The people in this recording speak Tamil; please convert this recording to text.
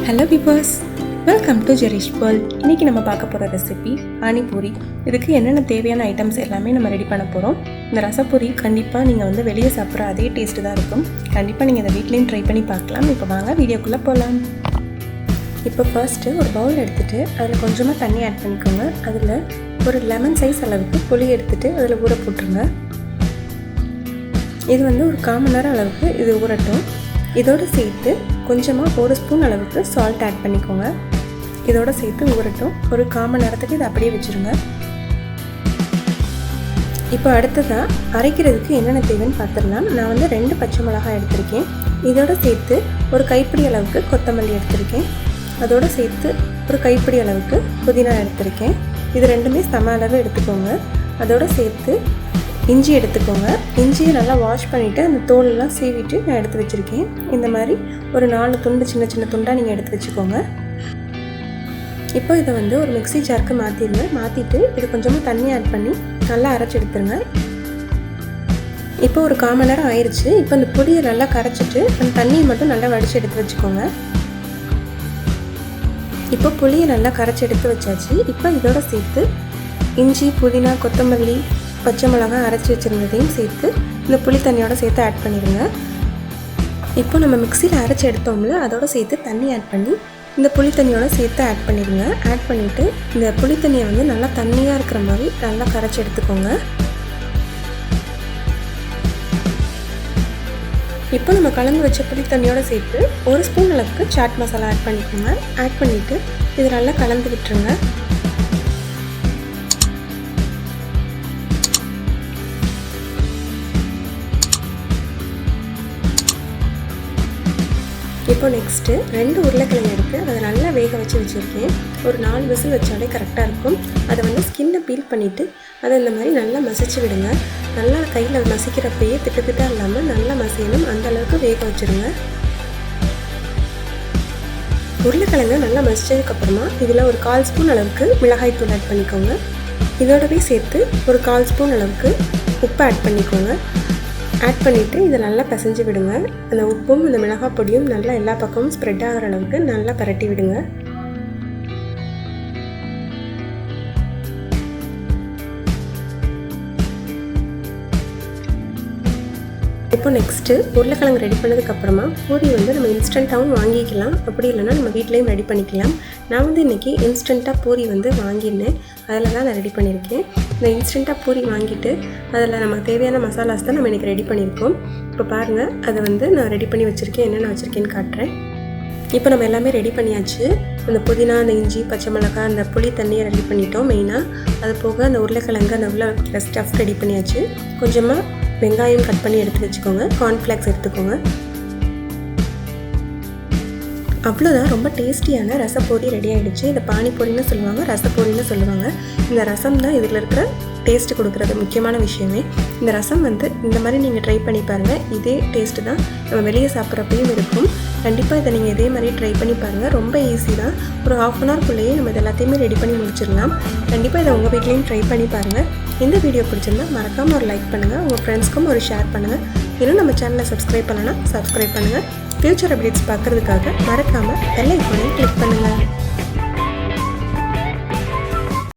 Hello viewers, welcome to Jerish world. இன்னைக்கு நம்ம பார்க்க போற ரெசிபி பானி பூரி. இதுக்கு என்னென்ன தேவையான ஐட்டம்ஸ் எல்லாமே நம்ம ரெடி பண்ண போறோம். இந்த ரசப்பூரி கண்டிப்பா நீங்க வெளிய சாப்பிடுற அதே டேஸ்ட் தான் இருக்கும். கண்டிப்பா நீங்க இத வீட்லயும் ட்ரை பண்ணி பார்க்கலாம். இப்போ வாங்க வீடியோக்குள்ள போலாம். இப்போ ஃபர்ஸ்ட் ஒரு பவுல் எடுத்துட்டு அதுல கொஞ்சமா தண்ணி ஆட் பண்ணிக்கோங்க. அதுல ஒரு லெமன் சைஸ் அளவுக்கு புளி எடுத்துட்டு அதுல ஊற போட்டுருங்க. இது ஒரு 1/4 மணி நேரம் அளவுக்கு இது ஊறட்டும். இதோட சேர்த்து கொஞ்சமாக 1 ஸ்பூன் அளவுக்கு சால்ட் ஆட் பண்ணிக்கோங்க. இதோட சேர்த்து ஊறட்டும். ஒரு 1/4 மணி நேரத்துக்கு இதை அப்படியே வச்சுருங்க. இப்போ அடுத்ததாக அரைக்கிறதுக்கு என்னென்ன தேவைன்னு பார்த்துடலாம். நான் 2 பச்சை மிளகாய் எடுத்திருக்கேன். இதோட சேர்த்து ஒரு கைப்பிடி அளவுக்கு கொத்தமல்லி எடுத்திருக்கேன். அதோடு சேர்த்து ஒரு கைப்பிடி அளவுக்கு புதினா எடுத்திருக்கேன். இது ரெண்டுமே சம அளவு எடுத்துக்கோங்க. அதோடு சேர்த்து இஞ்சி எடுத்துக்கோங்க. இஞ்சியை நல்லா வாஷ் பண்ணிவிட்டு அந்த தோலெல்லாம் சீவிட்டு நான் எடுத்து வச்சுருக்கேன். இந்த மாதிரி ஒரு 4 துண்டு சின்ன சின்ன துண்டாக நீங்கள் எடுத்து வச்சுக்கோங்க. இப்போ இதை ஒரு மிக்ஸி ஜாருக்கு மாற்றிடுங்க. மாற்றிட்டு இது கொஞ்சமாக தண்ணி ஆட் பண்ணி நல்லா அரைச்சி எடுத்துருங்க. இப்போ ஒரு 1/4 மணி நேரம் ஆயிடுச்சு. இப்போ அந்த பொடியை நல்லா கரைச்சிட்டு அந்த தண்ணியை மட்டும் நல்லா வடித்து எடுத்து வச்சுக்கோங்க. இப்போ புளியை நல்லா கரைச்சி எடுத்து வச்சாச்சு. இப்போ இதோட சேர்த்து இஞ்சி, புதினா, கொத்தமல்லி, பச்சை மிளகாய் அரைச்சி வச்சுருந்ததையும் சேர்த்து இந்த புளி தண்ணியோடு சேர்த்து ஆட் பண்ணிடுங்க. இப்போ நம்ம மிக்சியில் அரைச்சி எடுத்தோம்ல, அதோடு சேர்த்து தண்ணி ஆட் பண்ணி இந்த புளி தண்ணியோடு சேர்த்து ஆட் பண்ணிடுங்க. ஆட் பண்ணிவிட்டு இந்த புளி தண்ணியை நல்லா தண்ணியாக இருக்கிற மாதிரி நல்லா கரைச்சி எடுத்துக்கோங்க. இப்போ நம்ம கலந்து வச்ச புளி தண்ணியோடு சேர்த்து 1 ஸ்பூன் அளவுக்கு சாட் மசாலா ஆட் பண்ணிக்கோங்க. ஆட் பண்ணிவிட்டு இது நல்லா கலந்து விட்டுருங்க. இப்போ நெக்ஸ்ட்டு 2 உருளைக்கிழங்கு எடுத்து அதை நல்லா வேக வச்சு வச்சுருக்கேன். ஒரு 4 விசில் வச்சாலே கரெக்டாக இருக்கும். அதை ஸ்கின்னை பீல் பண்ணிவிட்டு அதை இந்த மாதிரி நல்லா மசிச்சு விடுங்க. நல்லா கையில் மசிக்கிறப்பயே திட்டத்திட்டாக இல்லாமல் நல்லா மசியணும். அந்தளவுக்கு வேக வச்சுருங்க. உருளைக்கிழங்கு நல்லா மசிச்சதுக்கப்புறமா இதில் ஒரு 1/4 ஸ்பூன் அளவுக்கு மிளகாய் தூள் ஆட் பண்ணிக்கோங்க. இதோடவே சேர்த்து ஒரு 1/4 ஸ்பூன் அளவுக்கு உப்பு ஆட் பண்ணிக்கோங்க. ஆட் பண்ணிவிட்டு இதை நல்லா பிசைஞ்சு விடுங்க. அந்த உப்பும் அந்த மிளகாய் பொடியும் நல்லா எல்லா பக்கமும் ஸ்ப்ரெட் ஆகிற அளவுக்கு நல்லா பரட்டி விடுங்க. இப்போ நெக்ஸ்ட்டு உருளைக்கிழங்கு ரெடி பண்ணதுக்கப்புறமா பூரி நம்ம இன்ஸ்டண்ட்டாகவும் வாங்கிக்கலாம். அப்படி இல்லைனா நம்ம வீட்லேயும் ரெடி பண்ணிக்கலாம். நான் இன்றைக்கி இன்ஸ்டண்ட்டாக பூரி வாங்கியிருந்தேன். அதில் தான் நான் ரெடி பண்ணியிருக்கேன். இந்த இன்ஸ்டண்ட்டாக பூரி வாங்கிட்டு அதில் நமக்கு தேவையான மசாலாஸ் தான் நம்ம இன்றைக்கி ரெடி பண்ணியிருக்கோம். இப்போ பாருங்கள், அதை நான் ரெடி பண்ணி வச்சுருக்கேன். என்னென்ன வச்சுருக்கேன்னு காட்டுறேன். இப்போ நம்ம எல்லாமே ரெடி பண்ணியாச்சு. அந்த புதினா, அந்த இஞ்சி, பச்சை மிளகாய், அந்த புளி தண்ணியை ரெடி பண்ணிட்டோம் மெயினாக. அது போக அந்த உருளைக்கிழங்கு, அந்த உள்ள ஸ்டஃப் ரெடி பண்ணியாச்சு. கொஞ்சமாக வெங்காயம் கட் பண்ணி எடுத்து வச்சுக்கோங்க. கார்ன்ஃப்ளேக்ஸ் எடுத்துக்கோங்க. அவ்வளோதான், ரொம்ப டேஸ்டியான ரசப்பூரி ரெடி ஆகிடுச்சு. இதை பானிபூரின்னு சொல்லுவாங்க, ரசப்பூரின்னு சொல்லுவாங்க. இந்த ரசம் தான் இதில் இருக்கிற டேஸ்ட்டு கொடுக்குறது முக்கியமான விஷயமே. இந்த ரசம் இந்த மாதிரி நீங்கள் ட்ரை பண்ணி பாருங்கள். இதே டேஸ்ட்டு தான் நம்ம வெளியே சாப்பிட்றப்பையும் இருக்கும். கண்டிப்பாக இதை நீங்கள் இதே மாதிரி ட்ரை பண்ணி பாருங்கள். ரொம்ப ஈஸி தான். ஒரு 1/2 அன் ஹவர்க்குள்ளேயே நம்ம இது எல்லாத்தையுமே ரெடி பண்ணி முடிச்சிடலாம். கண்டிப்பாக இதை உங்கள் வீட்லேயும் ட்ரை பண்ணி பாருங்கள். இந்த வீடியோ பிடிச்சிருந்தா மறக்காமல் ஒரு லைக் பண்ணுங்கள். உங்கள் ஃப்ரெண்ட்ஸ்க்கும் ஒரு ஷேர் பண்ணுங்கள். இன்னும் நம்ம சேனலை சப்ஸ்கிரைப் பண்ணலைன்னா சப்ஸ்கிரைப் பண்ணுங்கள். ஃப்யூச்சர் அப்டேட்ஸ் பார்க்குறதுக்காக மறக்காமல் பெல் ஐகானை கிளிக் பண்ணுங்கள்.